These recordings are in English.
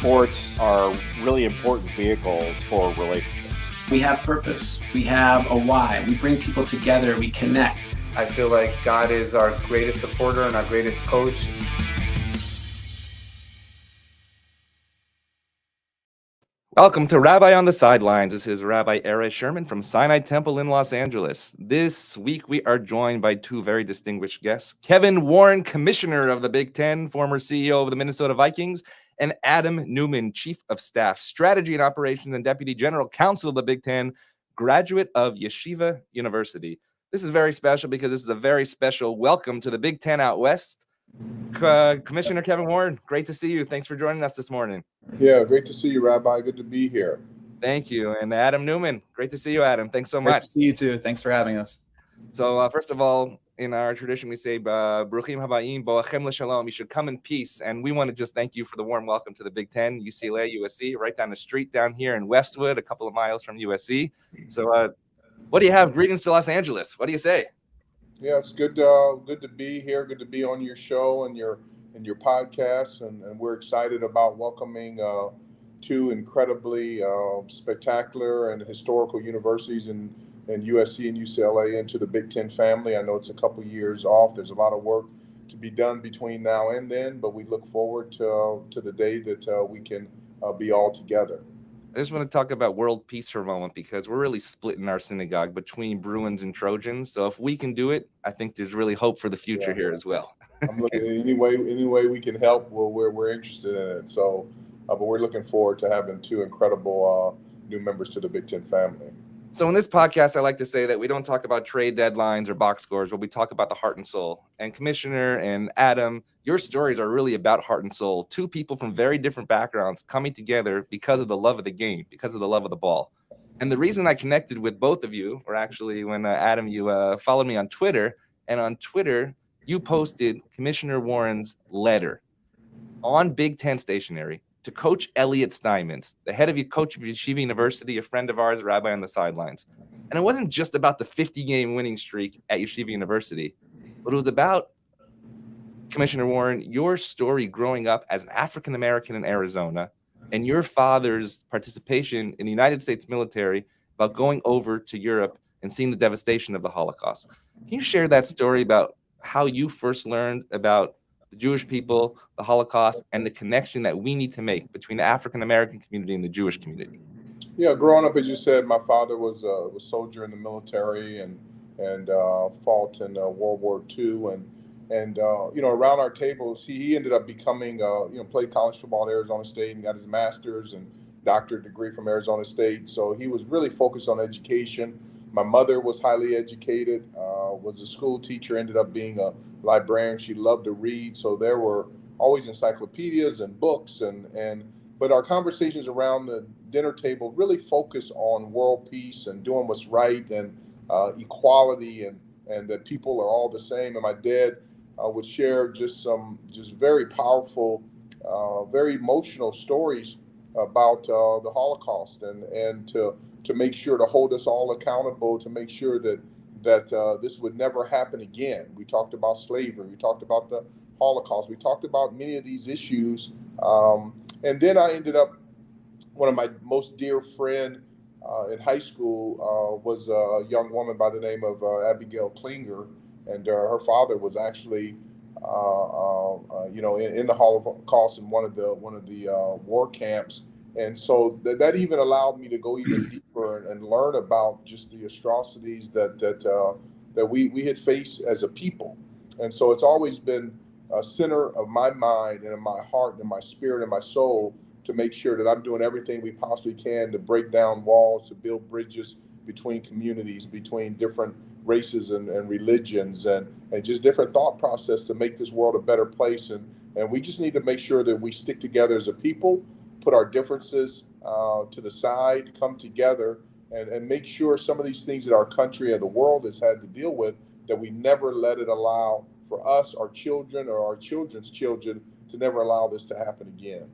sports are really important vehicles for relationships. We have purpose. We have a why. We bring people together. We connect. I feel like God is our greatest supporter and our greatest coach. Welcome to Rabbi on the Sidelines. This is Rabbi Sherman from Sinai Temple in Los Angeles. This week we are joined by two very distinguished guests, Kevin Warren, Commissioner of the Big Ten, former CEO of the Minnesota Vikings, and Adam Newman, Chief of Staff, Strategy and Operations, and Deputy General Counsel of the Big Ten, graduate of Yeshiva University. This is very special because this is a very special welcome to the Big Ten out west. Commissioner Kevin Warren, great to see you. Thanks for joining us this morning. Yeah, great to see you, Rabbi. Good to be here. Thank you. And Adam Newman, great to see you, Adam. Thanks so much. Great to see you too. Thanks for having us. So first of all, in our tradition, we say, Bruchim habayim, bo'achem l'shalom. You should come in peace. And we want to just thank you for the warm welcome to the Big Ten, UCLA, USC, right down the street down here in Westwood, a couple of miles from USC. So what do you have? Greetings to Los Angeles. What do you say? Yeah, it's good to be here. Good to be on your show and your podcast, and we're excited about welcoming two incredibly spectacular and historical universities in USC and UCLA into the Big Ten family. I know it's a couple years off. There's a lot of work to be done between now and then, but we look forward to the day that we can be all together. I just want to talk about world peace for a moment because we're really splitting our synagogue between Bruins and Trojans. So if we can do it, I think there's really hope for the future here as well. I'm looking at any way we can help. We're interested in it. So, but we're looking forward to having two incredible new members to the Big Ten family. So in this podcast, I like to say that we don't talk about trade deadlines or box scores, but we talk about the heart and soul. And Commissioner and Adam, your stories are really about heart and soul. Two people from very different backgrounds coming together because of the love of the game, because of the love of the ball. And the reason I connected with both of you, or actually when Adam, you followed me on Twitter, and on Twitter, you posted Commissioner Warren's letter on Big Ten stationery to Coach Elliot Steinmetz, the head of Coach of Yeshiva University, a friend of ours, Rabbi on the Sidelines. And it wasn't just about the 50-game winning streak at Yeshiva University, but it was about, Commissioner Warren, your story growing up as an African-American in Arizona and your father's participation in the United States military about going over to Europe and seeing the devastation of the Holocaust. Can you share that story about how you first learned about the Jewish people, the Holocaust, and the connection that we need to make between the African-American community and the Jewish community? Yeah, growing up, as you said, my father was a soldier in the military and fought in World War II. And around our tables, he ended up becoming, played college football at Arizona State and got his master's and doctorate degree from Arizona State. So he was really focused on education. My mother was highly educated, was a school teacher, ended up being a librarian. She loved to read. So there were always encyclopedias and books. But our conversations around the dinner table really focused on world peace and doing what's right and equality and that people are all the same. And my dad would share just very powerful, very emotional stories about the Holocaust and to make sure to hold us all accountable, to make sure that this would never happen again. We talked about slavery, we talked about the Holocaust, we talked about many of these issues. And then I ended up, one of my most dear friend in high school was a young woman by the name of Abigail Klinger, and her father was actually in the Holocaust in one of the war camps. And so that even allowed me to go even deeper and learn about just the atrocities that we had faced as a people. And so it's always been a center of my mind and in my heart and in my spirit and my soul to make sure that I'm doing everything we possibly can to break down walls, to build bridges between communities, between different races and religions and just different thought process to make this world a better place. And we just need to make sure that we stick together as a people, put our differences to the side, come together, and make sure some of these things that our country and the world has had to deal with, that we never let it allow for us, our children, or our children's children to never allow this to happen again.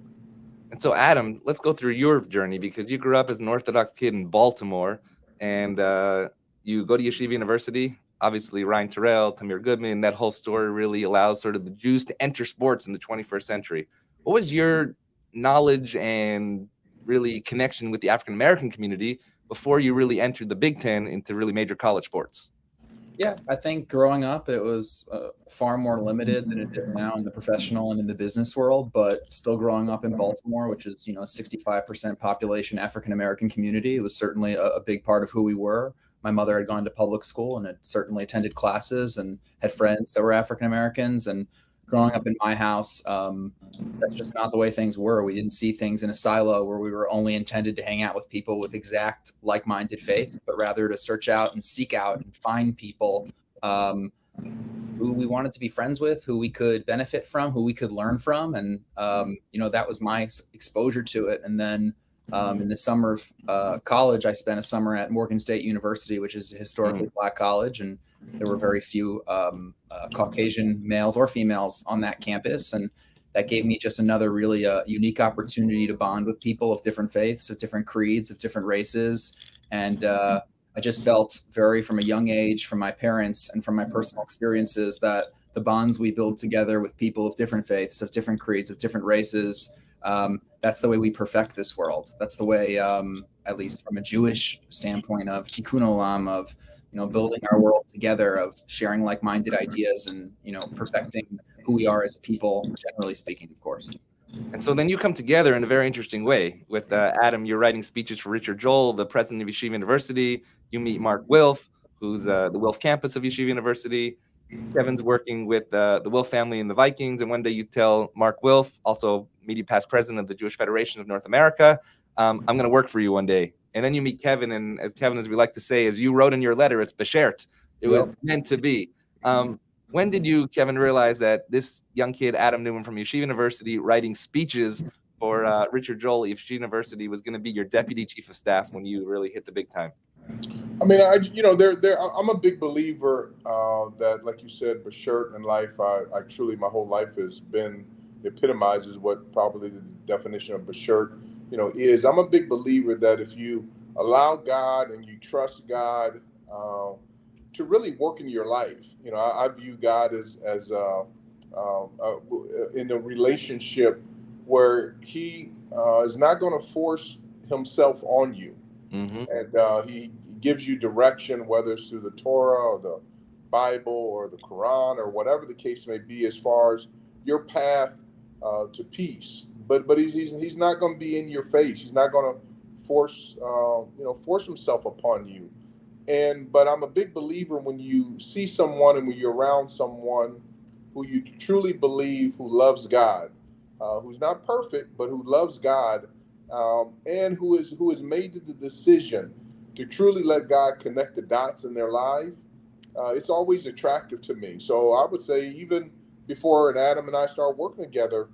And so, Adam, let's go through your journey, because you grew up as an Orthodox kid in Baltimore, and you go to Yeshiva University. Obviously, Ryan Terrell, Tamir Goodman, that whole story really allows sort of the Jews to enter sports in the 21st century. What was your knowledge and really connection with the African American community before you really entered the Big Ten into really major college sports? Yeah, I think growing up, it was far more limited than it is now in the professional and in the business world, but still growing up in Baltimore, which is, 65% population African American community, it was certainly a big part of who we were. My mother had gone to public school and had certainly attended classes and had friends that were African Americans. And growing up in my house, that's just not the way things were. We didn't see things in a silo where we were only intended to hang out with people with exact like-minded faiths, but rather to search out and seek out and find people who we wanted to be friends with, who we could benefit from, who we could learn from. And, that was my exposure to it. And then in the summer of college, I spent a summer at Morgan State University, which is a historically Black college. And there were very few Caucasian males or females on that campus. And that gave me just another really unique opportunity to bond with people of different faiths, of different creeds, of different races. And I just felt from a young age, from my parents and from my personal experiences, that the bonds we build together with people of different faiths, of different creeds, of different races, that's the way we perfect this world. That's the way, at least from a Jewish standpoint, of tikkun olam, of building our world together, of sharing like-minded ideas, and perfecting who we are as a people, generally speaking, of course. And so then you come together in a very interesting way. With Adam, you're writing speeches for Richard Joel, the president of Yeshiva University. You meet Mark Wilf, who's the Wilf campus of Yeshiva University. Kevin's working with the Wilf family and the Vikings. And one day you tell Mark Wilf, also media past president of the Jewish Federation of North America, I'm going to work for you one day. And then you meet Kevin, and as we like to say, as you wrote in your letter, it's beshert. It was meant to be. When did you, Kevin, realize that this young kid, Adam Newman from Yeshiva University, writing speeches for Richard Joel at Yeshiva University was going to be your deputy chief of staff when you really hit the big time? I mean, I'm a big believer that, like you said, beshert in life, I truly, my whole life has been, epitomizes what probably the definition of beshert, is. I'm a big believer that if you allow God and you trust God to really work in your life, I view God as in a relationship where He is not going to force Himself on you, and He gives you direction, whether it's through the Torah or the Bible or the Quran or whatever the case may be, as far as your path to peace. But he's not going to be in your face. He's not going to force himself upon you. But I'm a big believer when you see someone and when you're around someone who you truly believe who loves God, who's not perfect, but who loves God, and who has made the decision to truly let God connect the dots in their life, it's always attractive to me. So I would say, even before Adam and I started working together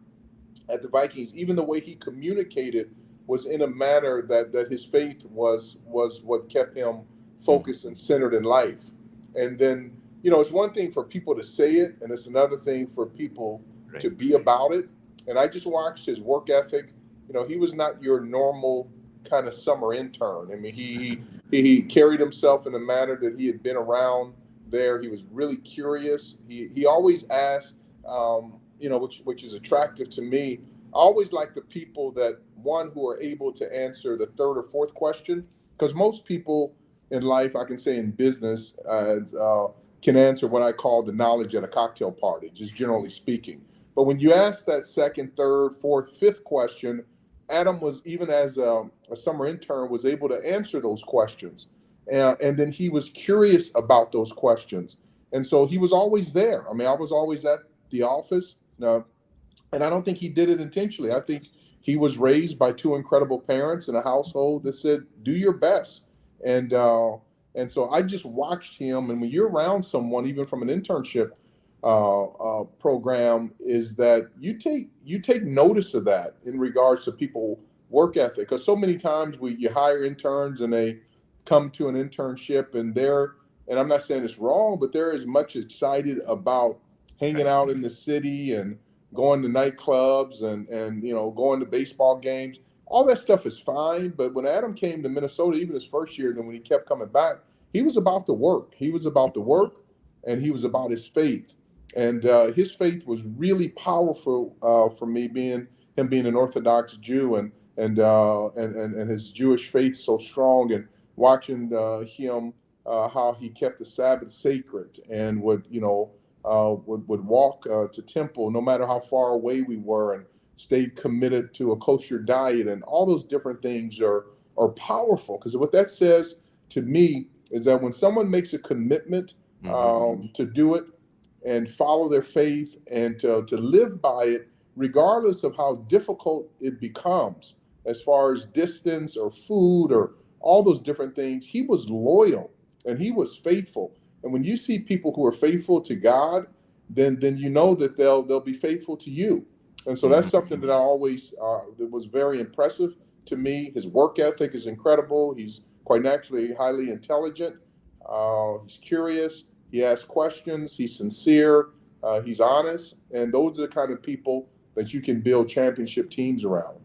at the Vikings, even the way he communicated was in a manner that his faith was what kept him focused and centered in life. And then, it's one thing for people to say it, and it's another thing for people to be about it. And I just watched his work ethic. He was not your normal kind of summer intern. I mean, he carried himself in a manner that he had been around there. He was really curious. He always asked, which is attractive to me. I always like the people who are able to answer the third or fourth question, because most people in life, I can say in business, can answer what I call the knowledge at a cocktail party, just generally speaking. But when you ask that second, third, fourth, fifth question, Adam was, even as a summer intern, was able to answer those questions. And then he was curious about those questions. And so he was always there. I mean, I was always at the office, and I don't think he did it intentionally. I think he was raised by two incredible parents in a household that said, do your best. And so I just watched him. And when you're around someone, even from an internship program, is that you take notice of that in regards to people work ethic. Because so many times you hire interns and they come to an internship and I'm not saying it's wrong, but they're as much excited about hanging out in the city and going to nightclubs and going to baseball games. All that stuff is fine. But when Adam came to Minnesota, even his first year, then when he kept coming back, he was about the work. He was about the work, and he was about his faith. And his faith was really powerful for me, being him being an Orthodox Jew and his Jewish faith so strong, and watching him how he kept the Sabbath sacred and would would walk to temple no matter how far away we were, and stayed committed to a kosher diet, and all those different things are powerful, because what that says to me is that when someone makes a commitment to do it and follow their faith and to live by it, regardless of how difficult it becomes, as far as distance or food or all those different things, he was loyal and he was faithful. And when you see people who are faithful to God, then you know that they'll be faithful to you. And so that's something that I always that was very impressive to me. His work ethic is incredible. He's quite naturally highly intelligent. He's curious. He asks questions. He's sincere. He's honest. And those are the kind of people that you can build championship teams around.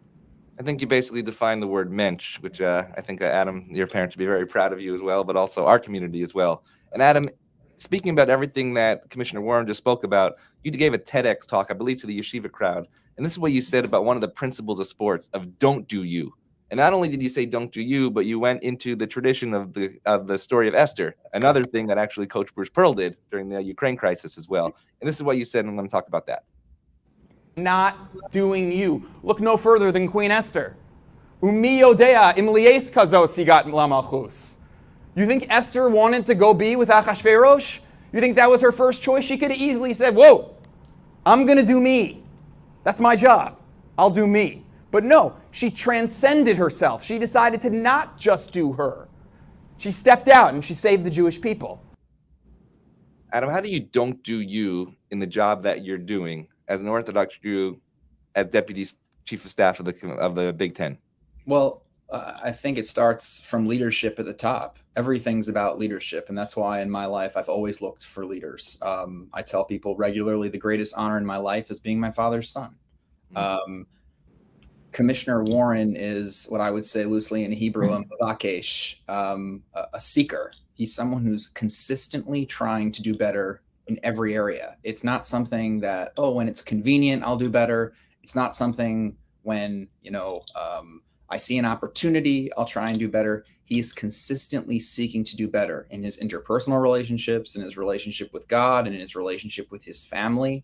I think you basically defined the word mensch, which I think, Adam, your parents would be very proud of you as well, but also our community as well. And Adam, speaking about everything that Commissioner Warren just spoke about, you gave a TEDx talk, I believe, to the yeshiva crowd. And this is what you said about one of the principles of sports, of don't do you. And not only did you say don't do you, but you went into the tradition of the story of Esther, another thing that actually Coach Bruce Pearl did during the Ukraine crisis as well. And this is what you said, and I'm going to talk about that. Not doing you. Look no further than Queen Esther. Umi yodea im lies kazos higat lamalchus. You think Esther wanted to go be with Achashverosh? You think that was her first choice? She could have easily said, whoa, I'm going to do me. That's my job. I'll do me. But no, she transcended herself. She decided to not just do her. She stepped out and she saved the Jewish people. Adam, how do you don't do you in the job that you're doing as an Orthodox Jew, as Deputy Chief of Staff of the Big Ten? Well, I think it starts from leadership at the top. Everything's about leadership, and that's why in my life I've always looked for leaders. I tell people regularly the greatest honor in my life is being my father's son. Commissioner Warren is what I would say loosely in Hebrew, a mavakesh, a seeker. He's someone who's consistently trying to do better in every area. It's not something that, when it's convenient, I'll do better. It's not something when, I see an opportunity, I'll try and do better. He is consistently seeking to do better in his interpersonal relationships, in his relationship with God, and in his relationship with his family.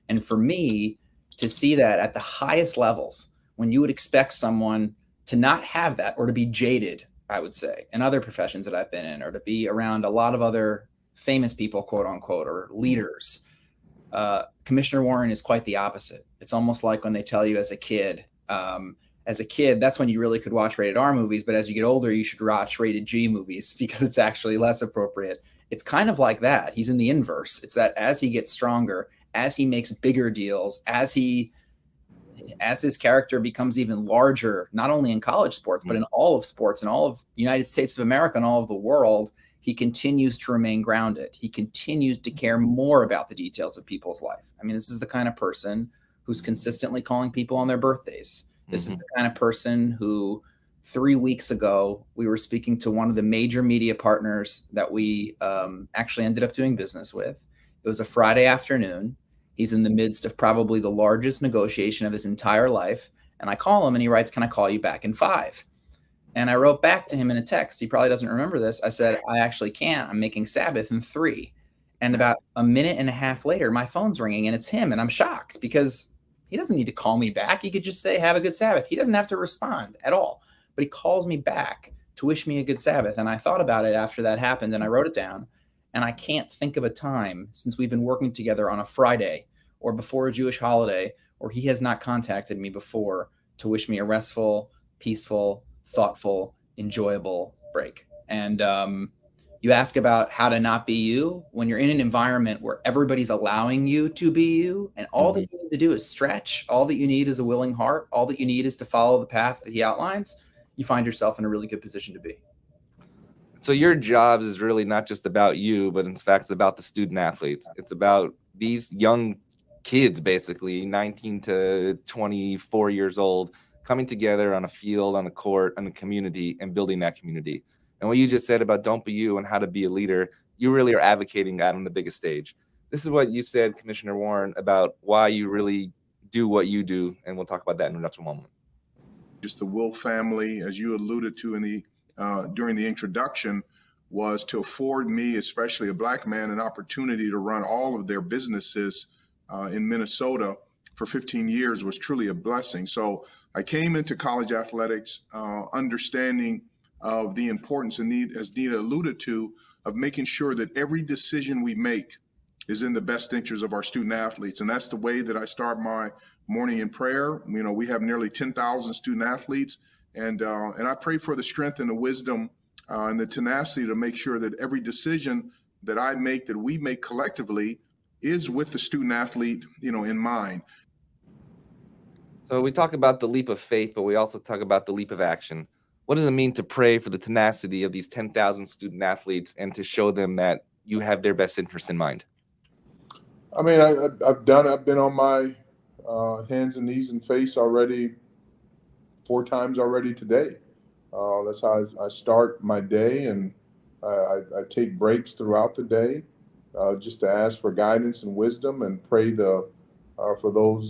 And for me, to see that at the highest levels, when you would expect someone to not have that or to be jaded, I would say, in other professions that I've been in, or to be around a lot of other famous people, quote unquote, or leaders, Commissioner Warren is quite the opposite. It's almost like when they tell you as a kid, that's when you really could watch rated R movies, but as you get older, you should watch rated G movies because it's actually less appropriate. It's kind of like that. He's in the inverse. It's that as he gets stronger, as he makes bigger deals, as his character becomes even larger, not only in college sports, but in all of sports, in all of the United States of America and all of the world, he continues to remain grounded. He continues to care more about the details of people's life. I mean, this is the kind of person who's consistently calling people on their birthdays. This is the kind of person who 3 weeks ago, we were speaking to one of the major media partners that we actually ended up doing business with. It was a Friday afternoon. He's in the midst of probably the largest negotiation of his entire life. And I call him and he writes, "Can I call you back in 5?" And I wrote back to him in a text. He probably doesn't remember this. I said, "I actually can't. I'm making Sabbath in 3." And about a minute and a half later, my phone's ringing and it's him. And I'm shocked because he doesn't need to call me back. He could just say, "Have a good Sabbath." He doesn't have to respond at all. But he calls me back to wish me a good Sabbath. And I thought about it after that happened and I wrote it down. And I can't think of a time since we've been working together on a Friday or before a Jewish holiday, or he has not contacted me before to wish me a restful, peaceful, thoughtful, enjoyable break. And you ask about how to not be you when you're in an environment where everybody's allowing you to be you, and all that you need to do is stretch. All that you need is a willing heart. All that you need is to follow the path that he outlines. You find yourself in a really good position to be. So your job is really not just about you, but in fact, it's about the student athletes. It's about these young kids, basically 19 to 24 years old, coming together on a field, on a court, on a community, and building that community. And what you just said about don't be you and how to be a leader, you really are advocating that on the biggest stage. This is what you said, Commissioner Warren, about why you really do what you do, and we'll talk about that in just a moment. Just the Will family, as you alluded to in the during the introduction, was to afford me, especially a Black man, an opportunity to run all of their businesses in Minnesota for 15 years was truly a blessing. So I came into college athletics understanding of the importance and need, as Nita alluded to, of making sure that every decision we make is in the best interest of our student athletes. And that's the way that I start my morning in prayer. You know, we have nearly 10,000 student athletes, and I pray for the strength and the wisdom and the tenacity to make sure that every decision that I make, that we make collectively, is with the student athlete, you know, in mind. So we talk about the leap of faith, but we also talk about the leap of action. What does it mean to pray for the tenacity of these 10,000 student athletes and to show them that you have their best interest in mind? I mean, I've been on my hands and knees and face already 4 times already today. That's how I start my day, and I take breaks throughout the day just to ask for guidance and wisdom and pray for those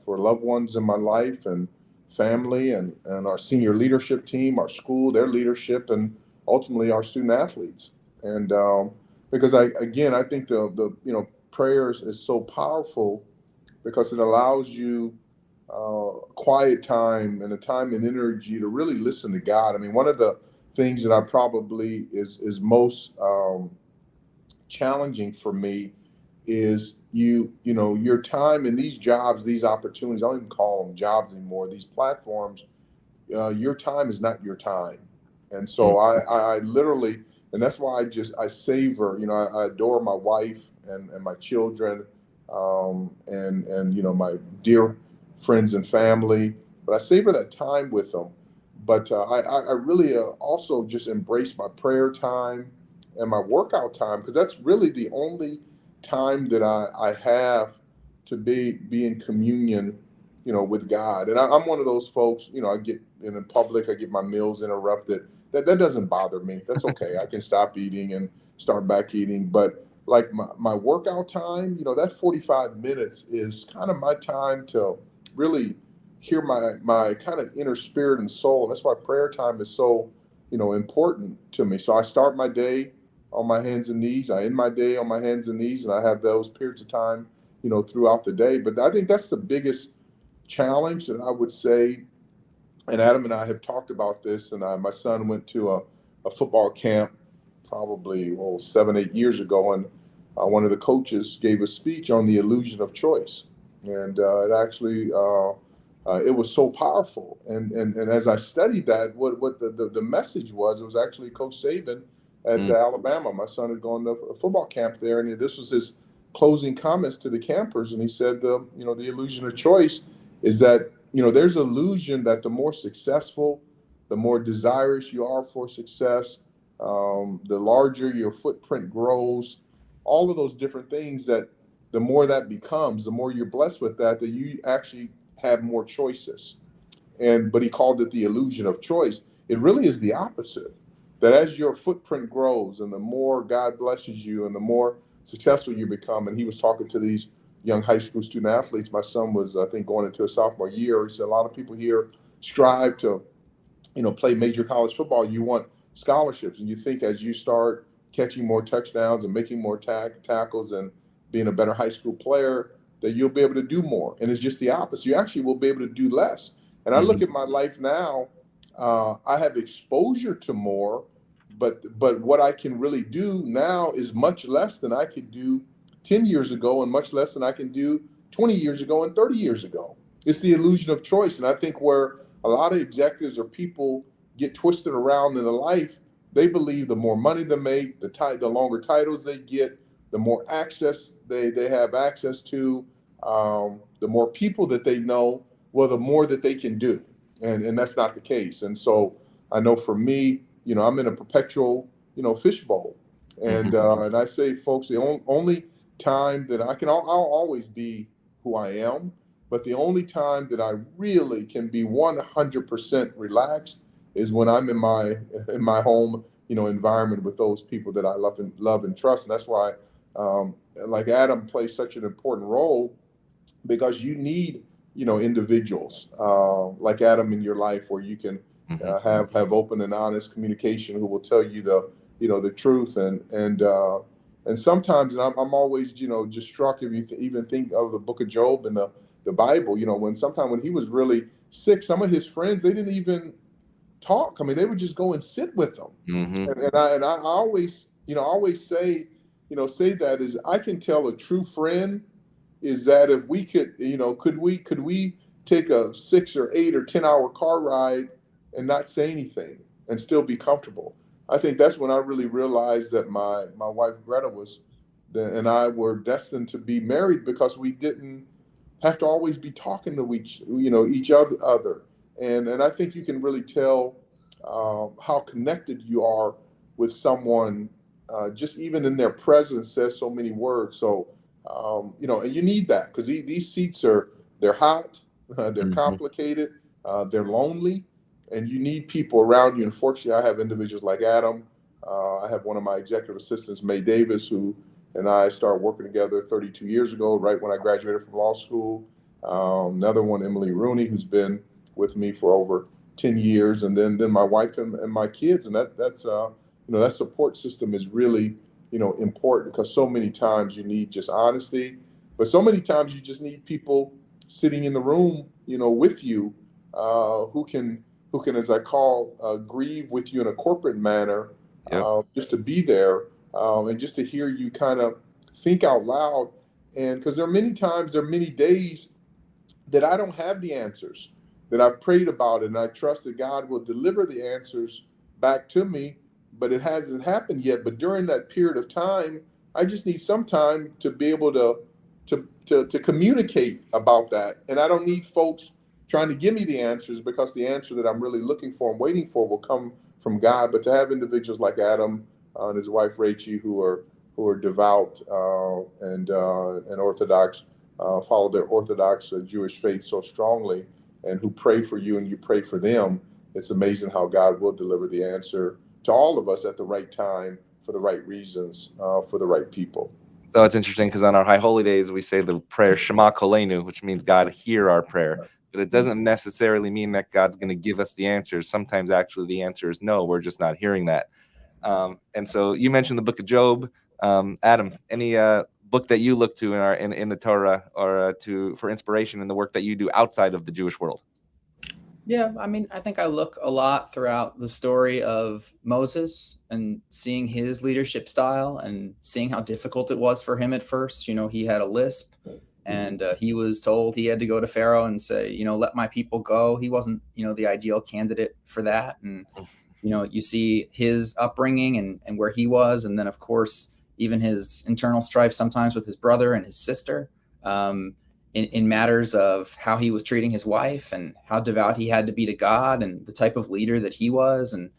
for loved ones in my life and family and our senior leadership team, our school, their leadership, and ultimately our student athletes. And because I think the prayers is so powerful because it allows you quiet time and a time and energy to really listen to God. I mean, one of the things that I probably is most challenging for me is your time in these jobs, these opportunities. I don't even call them jobs anymore. These platforms, your time is not your time, and so I literally, and that's why I savor. I adore my wife and my children, and my dear friends and family, but I savor that time with them. But I really also just embrace my prayer time and my workout time, because that's really the only time that I have to be in communion, with God. And I'm one of those folks, I get in public, I get my meals interrupted. That doesn't bother me. That's okay. I can stop eating and start back eating. But like my workout time, that 45 minutes is kind of my time to really hear my kind of inner spirit and soul. That's why prayer time is so, important to me. So I start my day on my hands and knees. I end my day on my hands and knees, and I have those periods of time, throughout the day. But I think that's the biggest challenge that I would say, and Adam and I have talked about this, and my son went to a football camp probably 7-8 years ago, and one of the coaches gave a speech on the illusion of choice, and it actually it was so powerful. And as I studied that, what the message was, it was actually Coach Saban at Alabama. My son had gone to a football camp there, and this was his closing comments to the campers, and he said, the illusion of choice is that there's an illusion that the more successful, the more desirous you are for success, the larger your footprint grows, all of those different things, that the more that becomes, the more you're blessed with that you actually have more choices. But he called it the illusion of choice. It really is the opposite, that as your footprint grows and the more God blesses you and the more successful you become. And he was talking to these young high school student athletes. My son was, I think, going into a sophomore year. He said, a lot of people here strive to, play major college football. You want scholarships, and you think as you start catching more touchdowns and making more tackles and being a better high school player, that you'll be able to do more. And it's just the opposite. You actually will be able to do less. And I look at my life now, I have exposure to more, but what I can really do now is much less than I could do 10 years ago, and much less than I can do 20 years ago and 30 years ago. It's the illusion of choice. And I think where a lot of executives or people get twisted around in their life, they believe the more money they make, the longer titles they get, the more access they have access to, the more people that they know, well, the more that they can do. And that's not the case. And so I know for me, I'm in a perpetual, fishbowl. And and I say, folks, the only time that I'll always be who I am, but the only time that I really can be 100% relaxed is when I'm in my home, environment with those people that I love and trust. And that's why, like Adam plays such an important role, because you need individuals like Adam in your life, where you can have open and honest communication, who will tell you the truth. And sometimes, and I'm always, just struck, if you even think of the book of Job and the Bible, when he was really sick, some of his friends, they didn't even talk. I mean, they would just go and sit with them. And I always, say that is, I can tell a true friend is that if we could, could we take a 6 or 8 or 10 hour car ride and not say anything and still be comfortable? I think that's when I really realized that my wife Greta and I were destined to be married, because we didn't have to always be talking to each other. And I think you can really tell how connected you are with someone, just even in their presence says so many words. So and you need that, because these seats they're hot, they're complicated, they're lonely. And you need people around you. Unfortunately, I have individuals like Adam. I have one of my executive assistants, May Davis, who and I started working together 32 years ago, right when I graduated from law school. Another one, Emily Rooney, who's been with me for over 10 years. And then my wife and my kids. And that support system is really, important, because so many times you need just honesty, but so many times you just need people sitting in the room, with you, who can, as I call, grieve with you in a corporate manner, just to be there, and just to hear you kind of think out loud. And because there are many days that I don't have the answers, that I've prayed about it, and I trust that God will deliver the answers back to me, but it hasn't happened yet. But during that period of time, I just need some time to be able to communicate about that. And I don't need folks trying to give me the answers, because the answer that I'm really looking for and waiting for will come from God. But to have individuals like Adam and his wife Rachel, who are devout and Orthodox, follow their Orthodox Jewish faith so strongly, and who pray for you and you pray for them, it's amazing how God will deliver the answer to all of us at the right time, for the right reasons, for the right people. So it's interesting, because on our high holy days, we say the prayer Shema Kolenu, which means God hear our prayer. But it doesn't necessarily mean that God's going to give us the answers. Sometimes actually the answer is no, we're just not hearing that. And so you mentioned the book of Job. Adam, any book that you look to in the Torah, or for inspiration in the work that you do outside of the Jewish world? Yeah, I mean, I think I look a lot throughout the story of Moses, and seeing his leadership style and seeing how difficult it was for him at first. He had a lisp, and he was told he had to go to Pharaoh and say, let my people go. He wasn't, the ideal candidate for that. And, you see his upbringing and where he was. And then, of course, even his internal strife sometimes with his brother and his sister, in matters of how he was treating his wife and how devout he had to be to God, and the type of leader that he was, and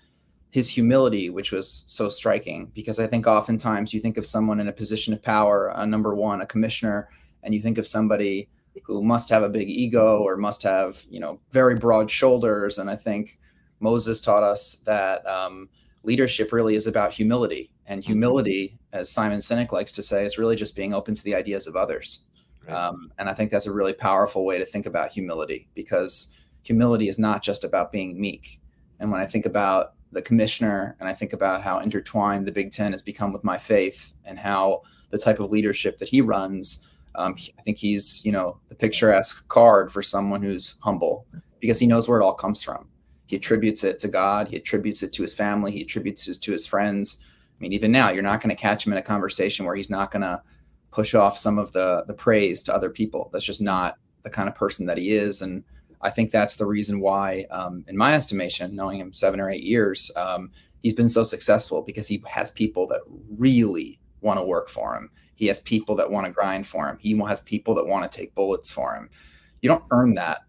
his humility, which was so striking. Because I think oftentimes you think of someone in a position of power, number one, a commissioner, and you think of somebody who must have a big ego or must have, very broad shoulders. And I think Moses taught us that leadership really is about humility. And humility, as Simon Sinek likes to say, is really just being open to the ideas of others. And I think that's a really powerful way to think about humility, because humility is not just about being meek. And when I think about the commissioner, and I think about how intertwined the Big Ten has become with my faith, and how the type of leadership that he runs, I think he's, the picturesque card for someone who's humble, because he knows where it all comes from. He attributes it to God. He attributes it to his family. He attributes it to his friends. I mean, even now, you're not going to catch him in a conversation where he's not going to push off some of the praise to other people. That's just not the kind of person that he is. And I think that's the reason why, in my estimation, knowing him 7 or 8 years, he's been so successful, because he has people that really want to work for him. He has people that want to grind for him. He has people that want to take bullets for him. You don't earn that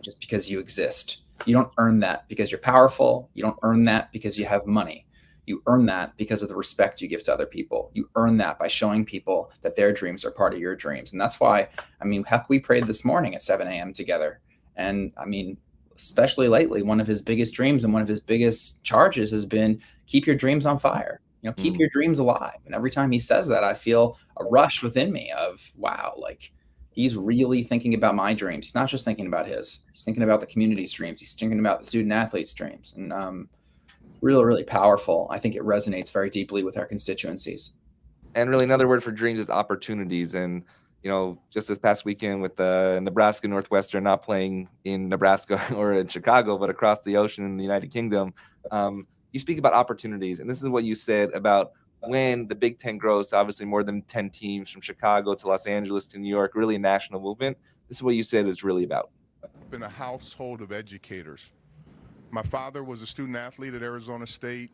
just because you exist. You don't earn that because you're powerful. You don't earn that because you have money. You earn that because of the respect you give to other people. You earn that by showing people that their dreams are part of your dreams. And that's why, heck, we prayed this morning at 7 a.m. together. And especially lately, one of his biggest dreams and one of his biggest charges has been keep your dreams on fire, keep your dreams alive. And every time he says that, I feel a rush within me of, wow, like he's really thinking about my dreams. He's not just thinking about his. He's thinking about the community's dreams. He's thinking about the student athletes' dreams. And really, really powerful. I think it resonates very deeply with our constituencies. And really, another word for dreams is opportunities. And, you know, just this past weekend with Nebraska Northwestern not playing in Nebraska or in Chicago, but across the ocean in the United Kingdom, you speak about opportunities. And this is what you said about when the Big Ten grows, obviously more than 10 teams from Chicago to Los Angeles to New York, really a national movement. This is what you said it's really about. Been a household of educators. My father was a student athlete at Arizona State,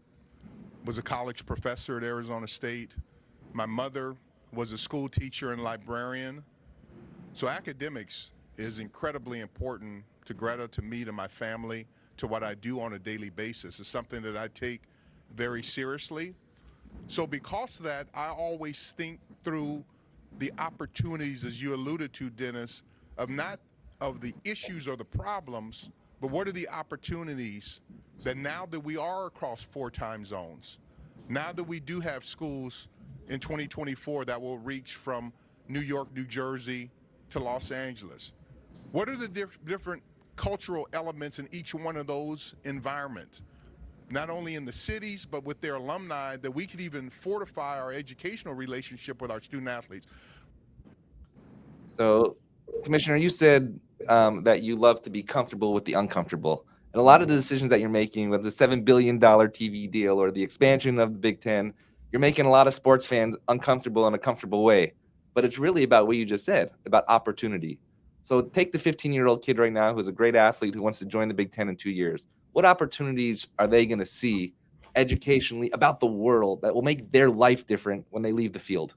was a college professor at Arizona State. My mother was a school teacher and librarian. So academics is incredibly important to Greta, to me, to my family, to what I do on a daily basis. It's something that I take very seriously. So because of that, I always think through the opportunities, as you alluded to, Dennis, of not of the issues or the problems, but what are the opportunities that now that we are across 4 time zones, now that we do have schools in 2024 that will reach from New York, New Jersey to Los Angeles, what are the different cultural elements in each one of those environments? Not only in the cities, but with their alumni, that we could even fortify our educational relationship with our student athletes. So, Commissioner, you said that you love to be comfortable with the uncomfortable. And a lot of the decisions that you're making, with the $7 billion TV deal or the expansion of the Big Ten, you're making a lot of sports fans uncomfortable in a comfortable way. But it's really about what you just said, about opportunity. So take the 15-year-old kid right now who's a great athlete who wants to join the Big Ten in 2 years. What opportunities are they going to see educationally about the world that will make their life different when they leave the field?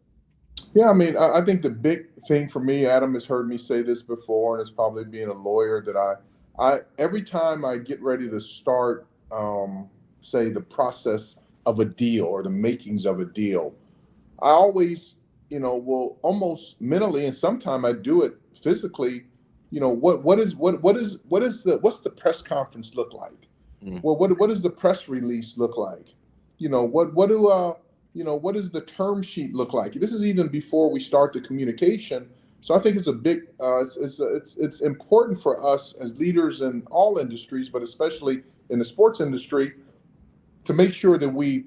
Yeah, I mean, I think the big thing for me, Adam has heard me say this before, and it's probably being a lawyer, that I every time I get ready to start, say, the process of a deal or the makings of a deal, I always, will almost mentally, and sometimes I do it physically, what's the press conference look like? Well, what does the press release look like? What does the term sheet look like? This is even before we start the communication. So I think it's a big, it's important for us as leaders in all industries, but especially in the sports industry, to make sure that we,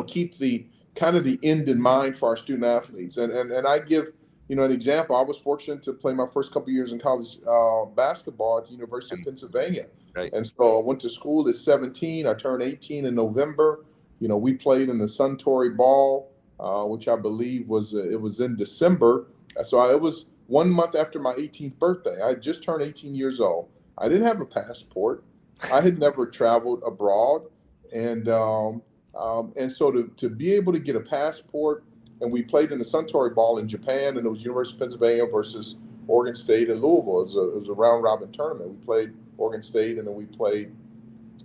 keep the kind of the end in mind for our student athletes. And I give, an example. I was fortunate to play my first couple of years in college basketball at the University of Pennsylvania. Right. And so I went to school at 17. I turned 18 in November. We played in the Suntory Ball, which I believe it was in December. So it was 1 month after my 18th birthday. I had just turned 18 years old. I didn't have a passport. I had never traveled abroad. And so to be able to get a passport, and we played in the Suntory Ball in Japan, and it was University of Pennsylvania versus Oregon State and Louisville. It was a round-robin tournament. We played Oregon State, and then we played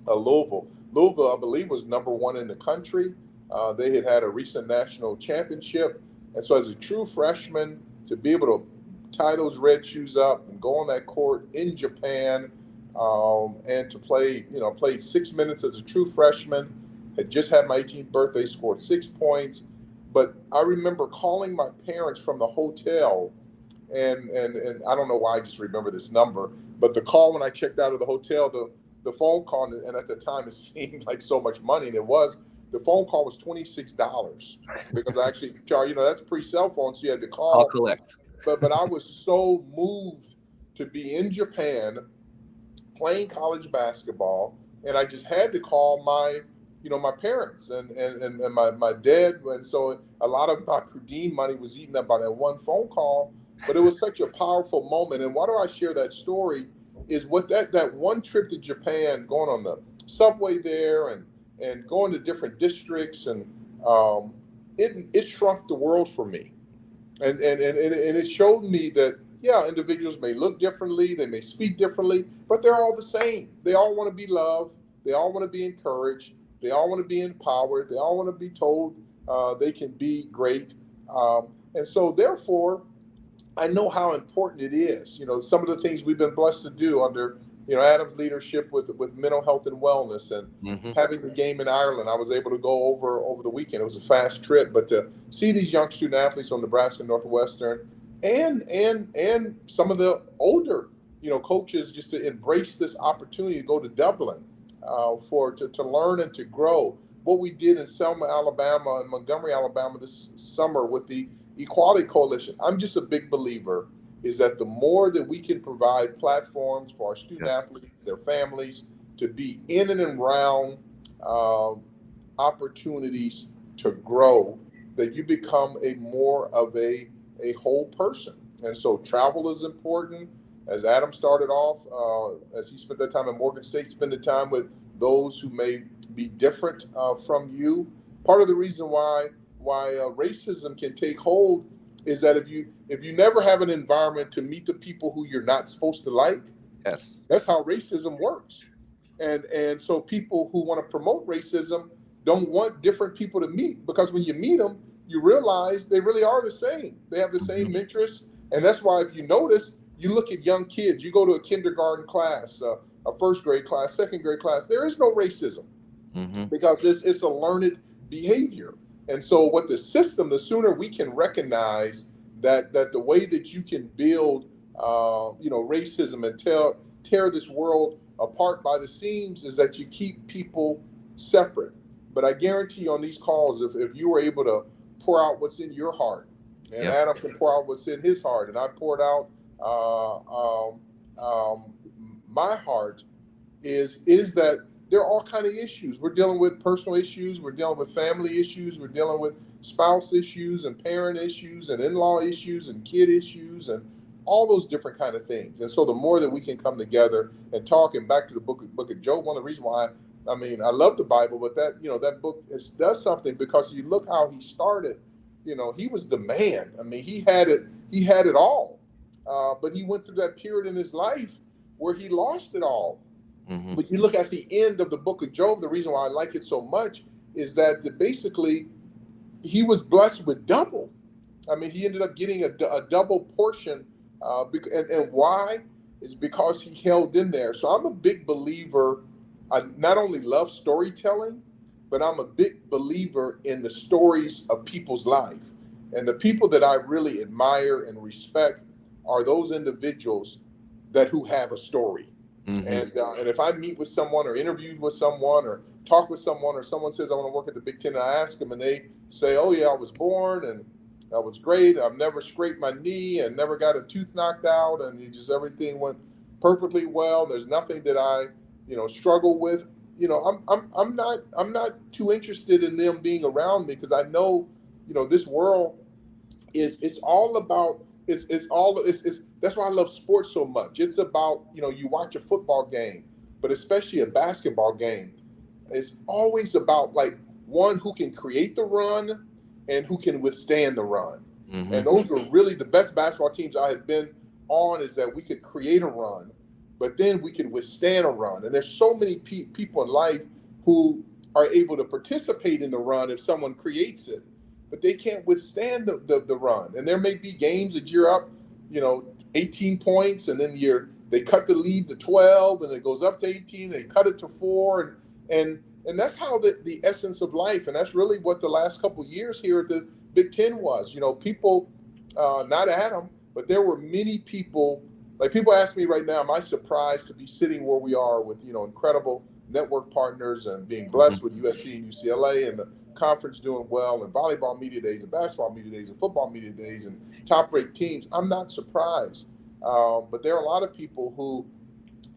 Louisville. Louisville, I believe, was #1 in the country. They had a recent national championship. And so as a true freshman, to be able to tie those red shoes up and go on that court in Japan, and to play, played 6 minutes as a true freshman, had just had my 18th birthday, scored 6 points. But I remember calling my parents from the hotel, and I don't know why I just remember this number, but the call when I checked out of the hotel, the phone call, and at the time it seemed like so much money, and it was, the phone call was $26 because I actually charged, that's pre-cell phone, so you had to call. I'll collect. But I was so moved to be in Japan playing college basketball, and I just had to call my parents and my dad. And so a lot of my per diem money was eaten up by that one phone call, but it was such a powerful moment. And why do I share that story? Is what that one trip to Japan, going on the subway there and going to different districts, and it shrunk the world for me, and it showed me that individuals may look differently, they may speak differently, but they're all the same. They all want to be loved, they all want to be encouraged, they all want to be empowered, they all want to be told they can be great, and so therefore I know how important it is. Some of the things we've been blessed to do under, Adam's leadership with mental health and wellness, and having the game in Ireland. I was able to go over the weekend. It was a fast trip, but to see these young student athletes on Nebraska Northwestern and some of the older, coaches, just to embrace this opportunity to go to Dublin to learn and to grow. What we did in Selma, Alabama, and Montgomery, Alabama this summer with the Equality Coalition. I'm just a big believer is that the more that we can provide platforms for our student athletes, their families, to be in and around opportunities to grow, that you become more of a whole person. And so travel is important. As Adam started off, as he spent that time in Morgan State, spending time with those who may be different from you. Part of the reason why racism can take hold is that if you never have an environment to meet the people who you're not supposed to like, that's how racism works. And so people who want to promote racism don't want different people to meet, because when you meet them, you realize they really are the same. They have the same interests. And that's why, if you notice, you look at young kids, you go to a kindergarten class, a first grade class, second grade class, there is no racism because it's a learned behavior. And so what the sooner we can recognize that the way that you can build, racism and tear this world apart by the seams is that you keep people separate. But I guarantee you on these calls, if you were able to pour out what's in your heart, and Adam can pour out what's in his heart, and I poured out my heart, is that there are all kind of issues. We're dealing with personal issues, we're dealing with family issues, we're dealing with spouse issues and parent issues and in-law issues and kid issues and all those different kind of things. And so the more that we can come together and talk, and back to the book of Job, one of the reasons why I love the Bible, but that book does something, because you look how he started. He was the man. He had it all. But he went through that period in his life where he lost it all. But you look at the end of the book of Job, the reason why I like it so much is that basically he was blessed with double. He ended up getting a double portion. And why? Is because he held in there. So I'm a big believer. I not only love storytelling, but I'm a big believer in the stories of people's life. And the people that I really admire and respect are those individuals who have a story. And if I meet with someone or interview with someone or talk with someone, or someone says, I want to work at the Big Ten, and I ask them and they say, oh yeah, I was born and that was great. I've never scraped my knee and never got a tooth knocked out, and everything went perfectly well. There's nothing that I, struggle with. I'm not too interested in them being around me, because I know, this world it's all about. That's why I love sports so much. It's about, you watch a football game, but especially a basketball game. It's always about one who can create the run and who can withstand the run. And those were really the best basketball teams I had been on, is that we could create a run, but then we could withstand a run. And there's so many people in life who are able to participate in the run if someone creates it, but they can't withstand the run. And there may be games that you're up, 18 points, and then they cut the lead to 12, and it goes up to 18, they cut it to 4, and that's how the essence of life. And that's really what the last couple of years here at the Big Ten was. People, not Adam, but there were many people. People ask me right now, am I surprised to be sitting where we are with, incredible network partners and being blessed with USC and UCLA and the conference doing well, and volleyball media days and basketball media days and football media days and top-ranked teams? I'm not surprised. But there are a lot of people who,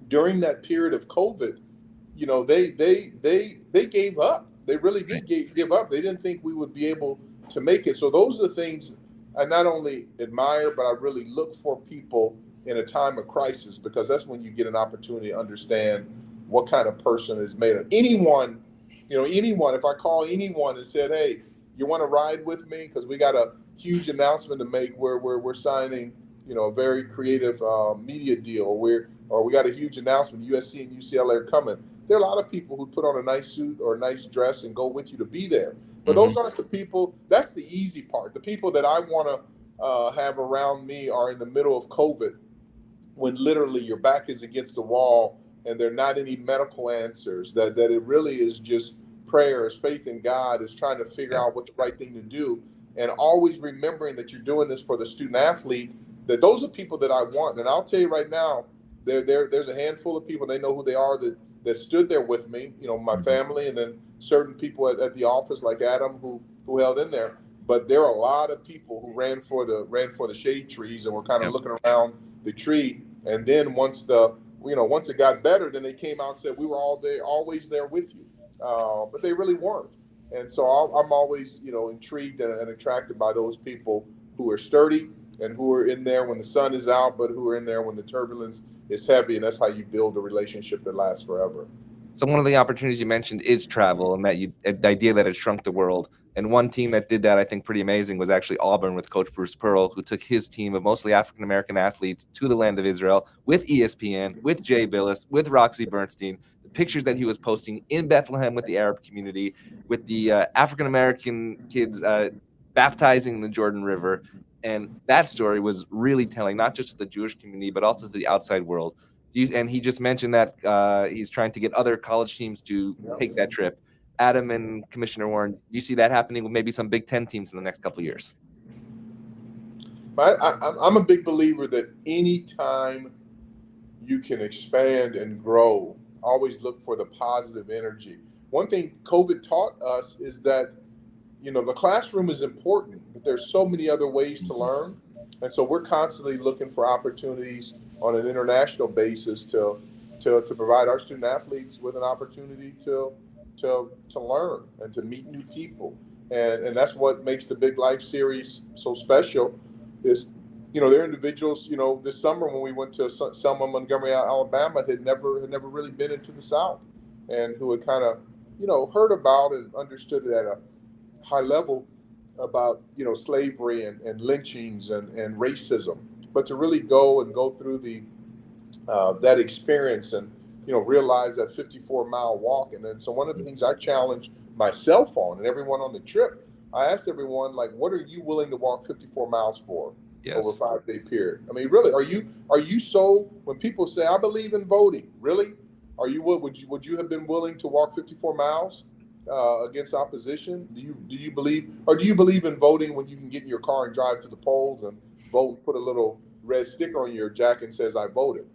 during that period of COVID, they gave up. They really did give up. They didn't think we would be able to make it. So those are the things I not only admire, but I really look for people in a time of crisis, because that's when you get an opportunity to understand what kind of person is made of. Anyone, if I call anyone and said, hey, you want to ride with me? Because we got a huge announcement to make where we're signing, a very creative media deal, or we got a huge announcement, USC and UCLA are coming. There are a lot of people who put on a nice suit or a nice dress and go with you to be there. But those aren't the people. That's the easy part. The people that I want to have around me are in the middle of COVID, when literally your back is against the wall and there are not any medical answers, that it really is just prayers, faith in God, is trying to figure out what the right thing to do. And always remembering that you're doing this for the student athlete, that those are people that I want. And I'll tell you right now, there's a handful of people, they know who they are, that stood there with me, my family, and then certain people at the office like Adam who held in there. But there are a lot of people who ran for the shade trees and were kind of looking around the tree. And then once it got better, then they came out and said, we were always there with you. But they really weren't. And so I'm always, intrigued and attracted by those people who are sturdy and who are in there when the sun is out, but who are in there when the turbulence is heavy. And that's how you build a relationship that lasts forever. So one of the opportunities you mentioned is travel, and the idea that it shrunk the world. And one team that did that, I think, pretty amazing was actually Auburn with Coach Bruce Pearl, who took his team of mostly African-American athletes to the land of Israel with ESPN, with Jay Billis, with Roxy Bernstein. The pictures that he was posting in Bethlehem with the Arab community, with the African-American kids baptizing the Jordan River. And that story was really telling, not just to the Jewish community, but also to the outside world. And he just mentioned that he's trying to get other college teams to take that trip. Adam and Commissioner Warren, do you see that happening with maybe some Big Ten teams in the next couple of years? I'm a big believer that anytime you can expand and grow, always look for the positive energy. One thing COVID taught us is that, the classroom is important, but there's so many other ways to learn. And so we're constantly looking for opportunities on an international basis to provide our student athletes with an opportunity to learn and to meet new people. And that's what makes the Big Life series so special is, there are individuals, this summer when we went to Selma, Montgomery, Alabama, had never really been into the South, and who had kind of, heard about and understood it at a high level about, slavery and lynchings and racism, but to really go through that experience and, realize that 54-mile walk. And then, so one of the things I challenged myself on and everyone on the trip, I asked everyone, like, what are you willing to walk 54 miles for over a 5-day period? I mean, really, are you so, when people say, I believe in voting, really? Would you have been willing to walk 54 miles against opposition? Do you believe in voting when you can get in your car and drive to the polls and vote and put a little red sticker on your jacket and says I voted?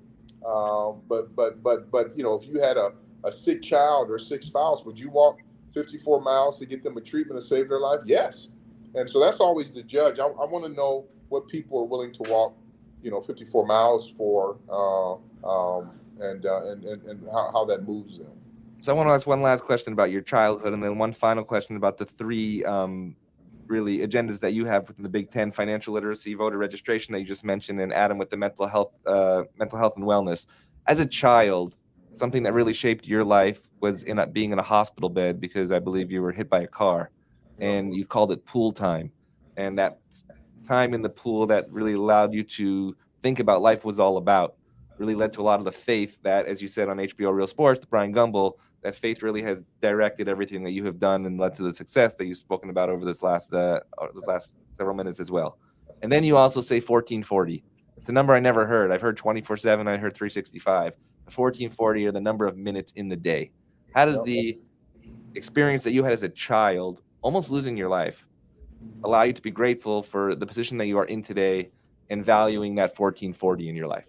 But if you had a sick child or a sick spouse, would you walk 54 miles to get them a treatment to save their life? Yes. And so that's always the judge. I want to know what people are willing to walk, 54 miles for, and how that moves them. So I want to ask one last question about your childhood, and then one final question about the three really agendas that you have within the Big Ten: financial literacy, voter registration that you just mentioned, and Adam with the mental health and wellness. As a child, something that really shaped your life was being in a hospital bed because I believe you were hit by a car, and you called it pool time, and that time in the pool that really allowed you to think about life was all about really led to a lot of the faith that, as you said on HBO Real Sports, the Brian Gumbel, that faith really has directed everything that you have done and led to the success that you've spoken about over this last several minutes as well. And then you also say 1440. It's a number I never heard. I've heard 24/7. I heard 365. The 1440 are the number of minutes in the day. How does the experience that you had as a child, almost losing your life, allow you to be grateful for the position that you are in today and valuing that 1440 in your life?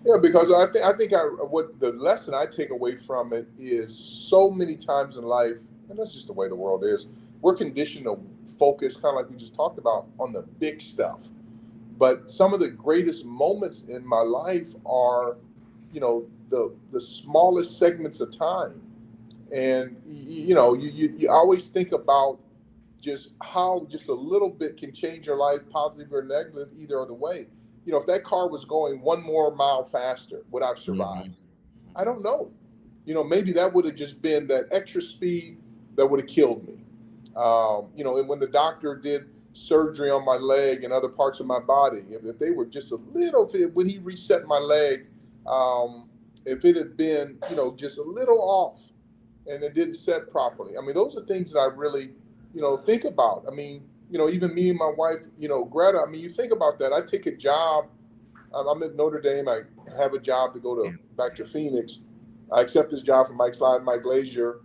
Yeah, because I think what the lesson I take away from it is so many times in life, and that's just the way the world is, we're conditioned to focus, kind of like we just talked about, on the big stuff. But some of the greatest moments in my life are, the smallest segments of time. And, you always think about just how just a little bit can change your life, positive or negative, either other way. If that car was going one more mile faster, would I have survived? I don't know. Maybe that would have just been that extra speed that would have killed me. And when the doctor did surgery on my leg and other parts of my body, if they were just a little bit, when he reset my leg, if it had been, just a little off and it didn't set properly. I mean, those are things that I really, think about. I mean, even me and my wife, Greta, I mean, you think about that. I take a job. I'm at Notre Dame. I have a job to go back to Phoenix. I accept this job from Mike Glazier.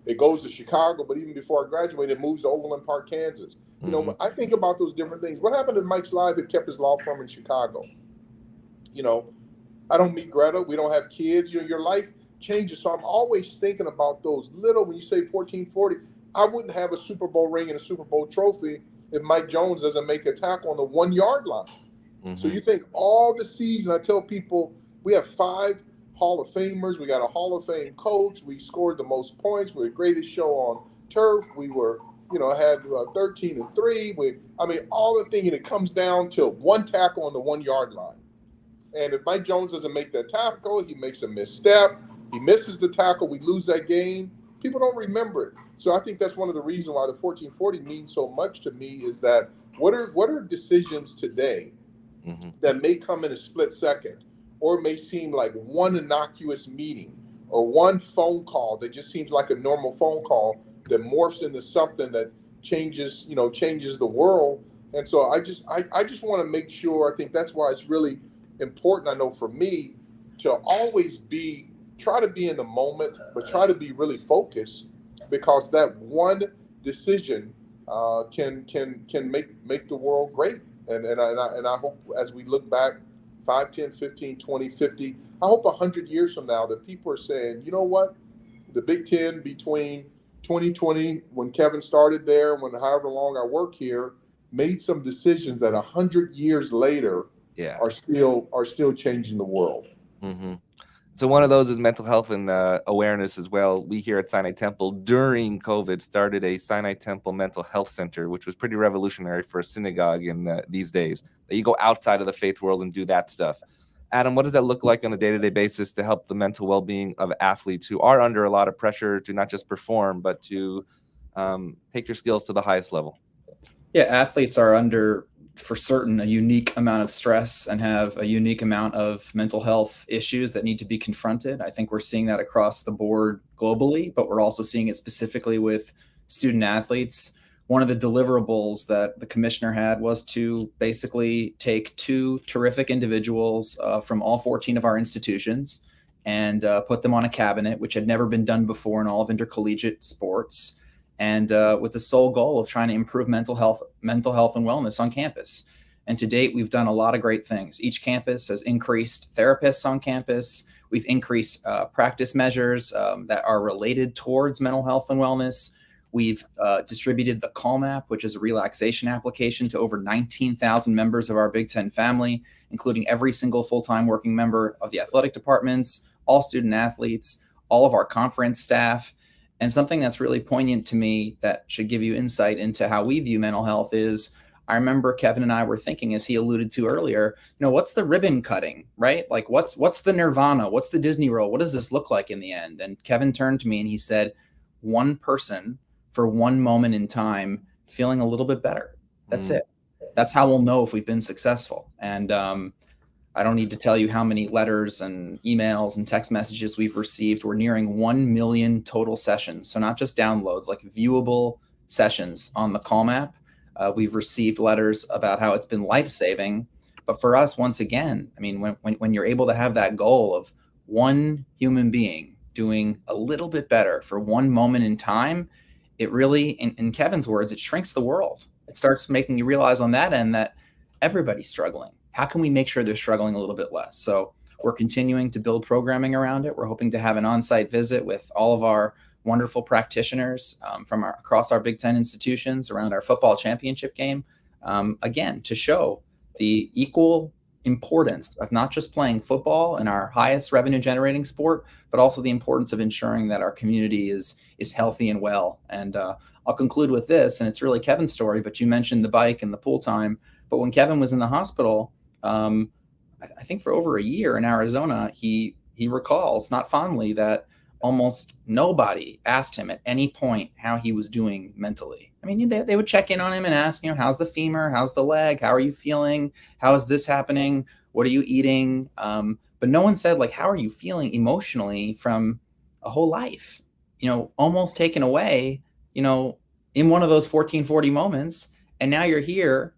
It goes to Chicago, but even before I graduated, it moves to Overland Park, Kansas. You know, I think about those different things. What happened if Mike Slive had kept his law firm in Chicago? You know, I don't meet Greta. We don't have kids. You know, your life changes. So I'm always thinking about those little, when you say 1440, I wouldn't have a Super Bowl ring and a Super Bowl trophy if Mike Jones doesn't make a tackle on the 1 yard line. So you think all the season, I tell people we have 5 Hall of Famers. We got a Hall of Fame coach. We scored the most points. We're the greatest show on turf. We were, you know, had 13-3. I mean, all the thing, and it comes down to one tackle on the 1 yard line. And if Mike Jones doesn't make that tackle, he makes a misstep. He misses the tackle. We lose that game. People don't remember it. So I think that's one of the reasons why the 1440 means so much to me is that what are decisions today that may come in a split second, or it may seem like one innocuous meeting or one phone call that just seems like a normal phone call that morphs into something that changes the world. And so I just want to make sure, I think that's why it's really important, I know for me, to always try to be in the moment, but try to be really focused, because that one decision can make the world great. And I hope as we look back 5, 10, 15, 20, 50, I hope 100 years from now that people are saying, you know what, the Big Ten between 2020, when Kevin started there, when however long I work here, made some decisions that 100 years later are still changing the world. So one of those is mental health and awareness as well. We here at Sinai Temple during COVID started a Sinai Temple Mental Health Center, which was pretty revolutionary for a synagogue in these days. That you go outside of the faith world and do that stuff. Adam, what does that look like on a day-to-day basis to help the mental well-being of athletes who are under a lot of pressure to not just perform, but to take their skills to the highest level? Yeah, athletes are under, for certain, a unique amount of stress and have a unique amount of mental health issues that need to be confronted. I think we're seeing that across the board globally, but we're also seeing it specifically with student athletes. One of the deliverables that the commissioner had was to basically take 2 terrific individuals from all 14 of our institutions and put them on a cabinet, which had never been done before in all of intercollegiate sports, and with the sole goal of trying to improve mental health and wellness on campus. And to date, we've done a lot of great things. Each campus has increased therapists on campus. We've increased practice measures that are related towards mental health and wellness. We've distributed the Calm app, which is a relaxation application, to over 19,000 members of our Big Ten family, including every single full-time working member of the athletic departments, all student athletes, all of our conference staff. And something that's really poignant to me that should give you insight into how we view mental health is, I remember Kevin and I were thinking, as he alluded to earlier, what's the ribbon cutting, right? Like what's the Nirvana? What's the Disney World? What does this look like in the end? And Kevin turned to me and he said, one person for one moment in time feeling a little bit better. That's it. That's how we'll know if we've been successful. And I don't need to tell you how many letters and emails and text messages we've received. We're nearing 1 million total sessions. So not just downloads, like viewable sessions on the Calm app. We've received letters about how it's been life-saving. But for us, once again, I mean, when you're able to have that goal of one human being doing a little bit better for one moment in time, it really, in Kevin's words, it shrinks the world. It starts making you realize on that end that everybody's struggling. How can we make sure they're struggling a little bit less? So we're continuing to build programming around it. We're hoping to have an on-site visit with all of our wonderful practitioners from across our Big Ten institutions around our football championship game, again, to show the equal importance of not just playing football in our highest revenue generating sport, but also the importance of ensuring that our community is healthy and well. And I'll conclude with this, and it's really Kevin's story, but you mentioned the bike and the pool time. But when Kevin was in the hospital, I think for over a year in Arizona, he recalls, not fondly, that almost nobody asked him at any point how he was doing mentally. I mean, they would check in on him and ask, how's the femur? How's the leg? How are you feeling? How is this happening? What are you eating? But no one said, like, how are you feeling emotionally from a whole life, almost taken away, in one of those 1440 moments. And now you're here.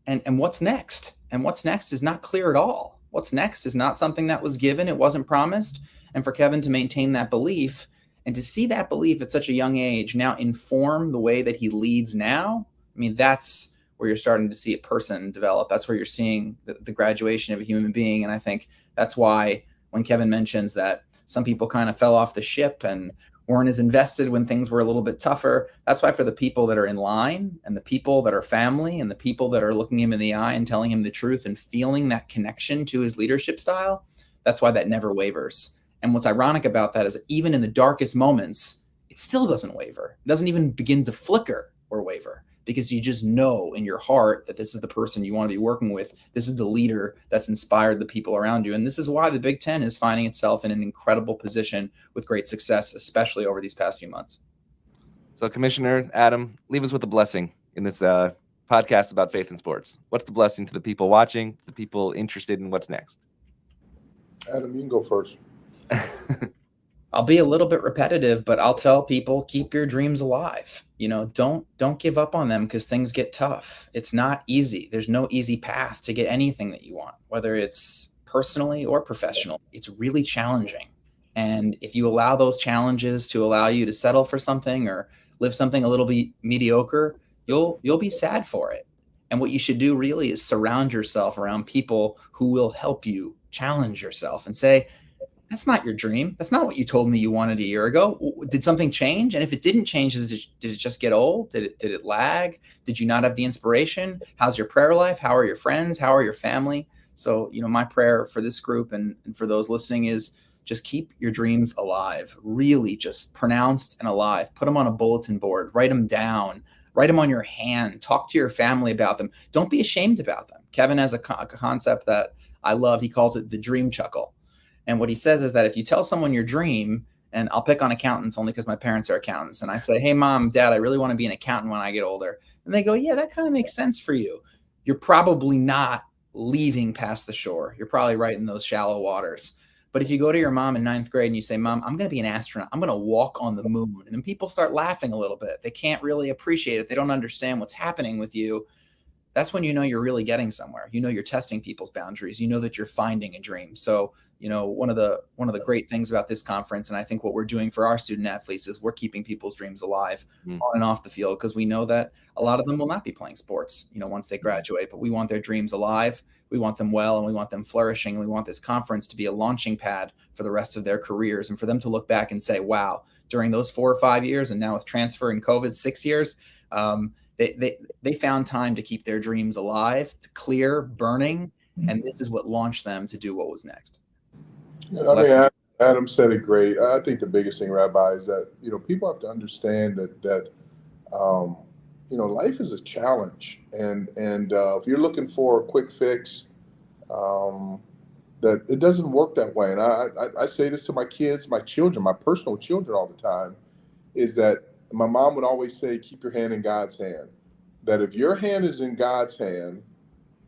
And what's next? And what's next is not clear at all. What's next is not something that was given. It wasn't promised. And for Kevin to maintain that belief and to see that belief at such a young age now inform the way that he leads now, I mean, that's where you're starting to see a person develop. That's where you're seeing the graduation of a human being. And I think that's why when Kevin mentions that some people kind of fell off the ship and weren't as invested when things were a little bit tougher, that's why for the people that are in line and the people that are family and the people that are looking him in the eye and telling him the truth and feeling that connection to his leadership style, that's why that never wavers. And what's ironic about that is that even in the darkest moments, it still doesn't waver. It doesn't even begin to flicker or waver, because you just know in your heart that this is the person you want to be working with. This is the leader that's inspired the people around you. And this is why the Big Ten is finding itself in an incredible position with great success, especially over these past few months. So, Commissioner Adam, leave us with a blessing in this podcast about faith and sports. What's the blessing to the people watching, the people interested in what's next? Adam, you can go first. I'll be a little bit repetitive, but I'll tell people, keep your dreams alive. Don't give up on them because things get tough. It's not easy. There's no easy path to get anything that you want, whether it's personally or professionally. It's really challenging. And if you allow those challenges to allow you to settle for something or live something a little bit mediocre, you'll be sad for it. And what you should do really is surround yourself around people who will help you challenge yourself and say, that's not your dream. That's not what you told me you wanted a year ago. Did something change? And if it didn't change, did it just get old? Did it lag? Did you not have the inspiration? How's your prayer life? How are your friends? How are your family? So, my prayer for this group and for those listening is just keep your dreams alive, really just pronounced and alive. Put them on a bulletin board, write them down, write them on your hand, talk to your family about them. Don't be ashamed about them. Kevin has a concept that I love. He calls it the dream chuckle. And what he says is that if you tell someone your dream, and I'll pick on accountants only because my parents are accountants, and I say, hey, Mom, Dad, I really want to be an accountant when I get older. And they go, yeah, that kind of makes sense for you. You're probably not leaving past the shore. You're probably right in those shallow waters. But if you go to your mom in 9th grade and you say, Mom, I'm going to be an astronaut. I'm going to walk on the moon. And then people start laughing a little bit. They can't really appreciate it. They don't understand what's happening with you. That's when you're really getting somewhere. You're testing people's boundaries. That you're finding a dream. So, one of the great things about this conference, and I think what we're doing for our student athletes, is we're keeping people's dreams alive on and off the field, because we know that a lot of them will not be playing sports, once they graduate, but we want their dreams alive. We want them well, and we want them flourishing. And we want this conference to be a launching pad for the rest of their careers, and for them to look back and say, wow, during those 4 or 5 years, and now with transfer and COVID, 6 years, they found time to keep their dreams alive, to clear, burning, and this is what launched them to do what was next. Adam said it great. I think the biggest thing, Rabbi, is that people have to understand that life is a challenge, and if you're looking for a quick fix, that it doesn't work that way. And I say this to my kids, my children, my personal children all the time, is that my mom would always say, keep your hand in God's hand. That if your hand is in God's hand,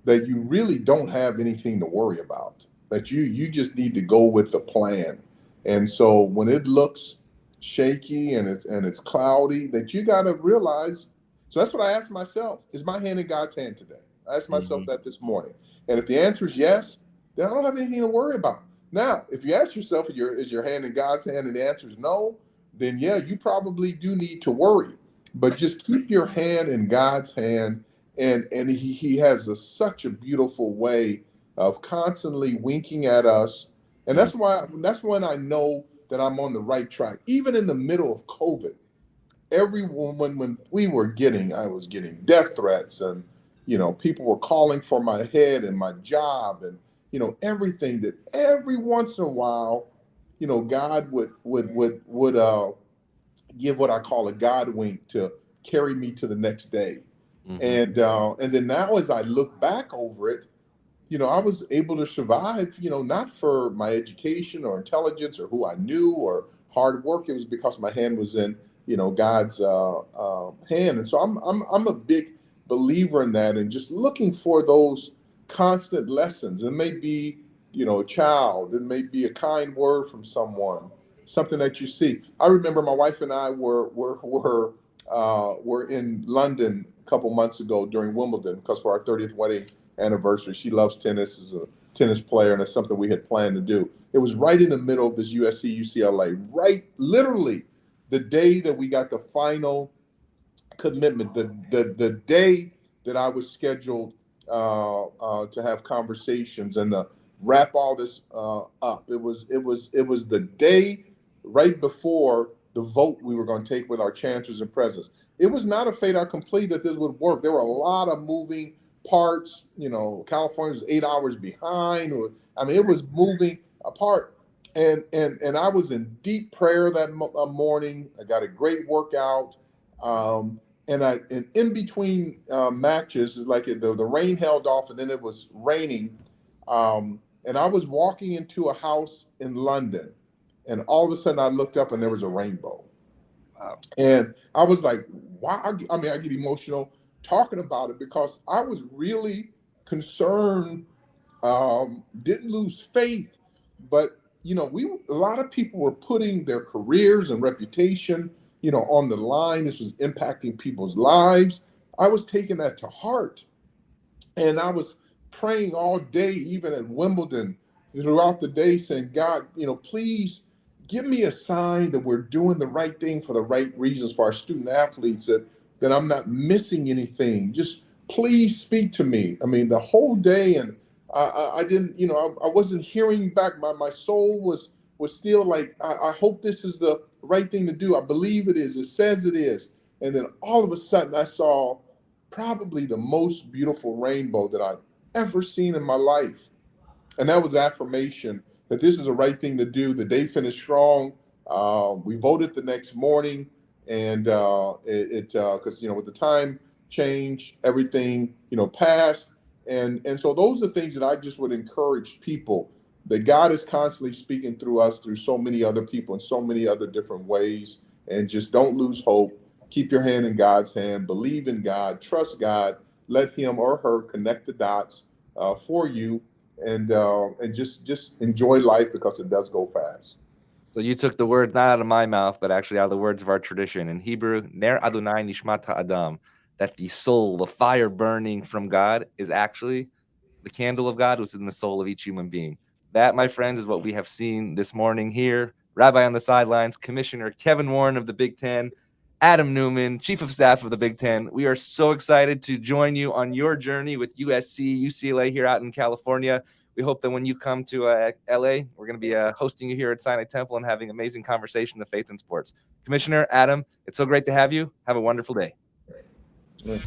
that you really don't have anything to worry about. That you just need to go with the plan. And so when it looks shaky and it's cloudy, that you got to realize. So that's what I asked myself: is my hand in God's hand today? I asked myself that this morning, and if the answer is yes, then I don't have anything to worry about. Now, if you ask yourself, is your hand in God's hand, and the answer is no, then yeah, you probably do need to worry. But just keep your hand in God's hand, and he has such a beautiful way of constantly winking at us. And that's when I know that I'm on the right track. Even in the middle of COVID, when I was getting death threats, and people were calling for my head and my job, and everything, that every once in a while, God would give what I call a God wink to carry me to the next day. And then now, as I look back over it, I was able to survive, not for my education or intelligence or who I knew or hard work. It was because my hand was in, God's hand. And so I'm a big believer in that, and just looking for those constant lessons. It may be, a child. It may be a kind word from someone, something that you see. I remember my wife and I were in London a couple months ago during Wimbledon, because for our 30th wedding anniversary. She loves tennis, is a tennis player, and it's something we had planned to do. It was right in the middle of this USC UCLA, right literally the day that we got the final commitment. The day that I was scheduled to have conversations and to wrap all this up, it was the day right before the vote we were going to take with our chancellors and presidents. It was not a fait accompli that this would work. There were a lot of moving parts. You know, California was 8 hours behind. I mean, it was moving apart. And I was in deep prayer that morning. I got a great workout. And in between matches, is like the rain held off, and then it was raining. And I was walking into a house in London, and all of a sudden I looked up and there was a rainbow. Wow. And I was like, wow. I mean, I get emotional talking about it because I was really concerned, didn't lose faith, but you know, a lot of people were putting their careers and reputation, you know, on the line. This was impacting people's lives. I was taking that to heart. And I was praying all day, even at Wimbledon, throughout the day, saying, God, you know, please give me a sign that we're doing the right thing for the right reasons for our student athletes, that I'm not missing anything. Just please speak to me. I mean, the whole day, and I didn't, you know, I wasn't hearing back. My soul was still like, I hope this is the right thing to do. I believe it is. It says it is. And then all of a sudden I saw probably the most beautiful rainbow that I've ever seen in my life. And that was affirmation that this is the right thing to do. The day finished strong. We voted the next morning, and because you know, with the time change, everything, you know, passed. And so those are things that I just would encourage people, that God is constantly speaking through us, through so many other people in so many other different ways. And just don't lose hope. Keep your hand in God's hand. Believe in God. Trust God. Let him or her connect the dots for you, and just enjoy life, because it does go fast. So you took the words not out of my mouth, but actually out of the words of our tradition. In Hebrew, Ner Adonai Nishmat Ha'adam, that the soul, the fire burning from God, is actually the candle of God within the soul of each human being. That, my friends, is what we have seen this morning here. Rabbi on the Sidelines, Commissioner Kevin Warren of the Big Ten, Adam Newman, Chief of Staff of the Big Ten. We are so excited to join you on your journey with USC, UCLA here out in California. We hope that when you come to LA, we're going to be hosting you here at Sinai Temple and having amazing conversation of faith and sports. Commissioner Adam, it's so great to have you. Have a wonderful day. Right.